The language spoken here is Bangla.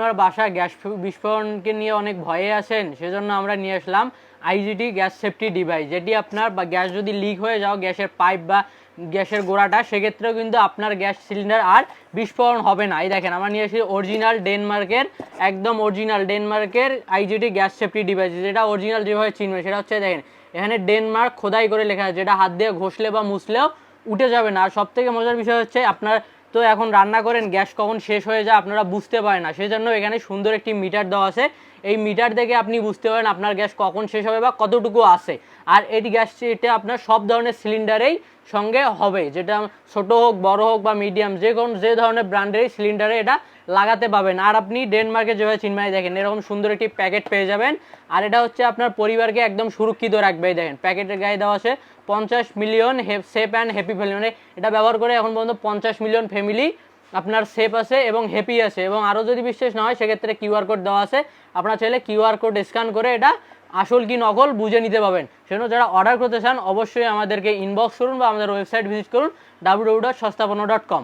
আমার বাসায় গ্যাস বিস্ফোরণকে নিয়ে অনেক ভয়ে আছেন, সেজন্য আমরা নিয়ে আসলাম আইজিটি গ্যাস সেফটি ডিভাইস, যেটি আপনার বা গ্যাস যদি লিক হয়ে যাও গ্যাসের পাইপ বা গ্যাসের গোড়াটা, সেক্ষেত্রেও কিন্তু আপনার গ্যাস সিলিন্ডার আর বিস্ফোরণ হবে না। এই দেখেন আমরা নিয়ে এসেছি অরিজিনাল ডেনমার্কের, একদম অরিজিনাল ডেনমার্কের আইজিটি গ্যাস সেফটি ডিভাইস, যেটা অরিজিনাল যেভাবে চিনবে সেটা হচ্ছে দেখেন এখানে ডেনমার্ক খোদাই করে লেখা আছে, যেটা হাত দিয়ে ঘষলে বা মুছলেও উঠে যাবে না। আর সব থেকে মজার বিষয় হচ্ছে আপনার তো এখন রান্না করেন গ্যাস কখন শেষ হয়ে যায় আপনারা বুঝতে পারেন না, সেজন্য এখানে সুন্দর একটি মিটার দেওয়া আছে। এই মিটার দেখে আপনি বুঝতে পারেন আপনার গ্যাস কখন শেষ হবে বা কতটুকু আছে। আর এই গ্যাসটা আপনার সব ধরনের সিলিন্ডারেই সঙ্গে হবে, যেটা ছোট হোক বড় হোক বা মিডিয়াম, যে ধরনের ব্র্যান্ডেরই সিলিন্ডারে এটা লাগাতে পাবেন। আর আপনি ডেনমার্কে যেভাবে চিনমাই দেখেন এরকম সুন্দর একটি প্যাকেট পেয়ে যাবেন। আর এটা হচ্ছে আপনার পরিবারকে একদম সুরক্ষিত রাখবে। দেখেন প্যাকেটের গায়ে দেওয়া আছে 50 million safe and happy family, মানে এটা ব্যবহার করে এখন পর্যন্ত 50 মিলিয়ন ফ্যামিলি আপনার সেফ আছে এবং হ্যাপি আছে। এবং আরও যদি বিশ্বাস না হয় সেক্ষেত্রে কিউআর কোড দেওয়া আছে, আপনারা চাইলে কিউআর কোড স্ক্যান করে এটা আসল কি নকল বুঝে নিতে পারবেন। সেজন্য যারা অর্ডার করতে চান অবশ্যই আমাদেরকে ইনবক্স করুন বা আমাদের ওয়েবসাইট ভিজিট করুন www.সস্তাপণ্য.com।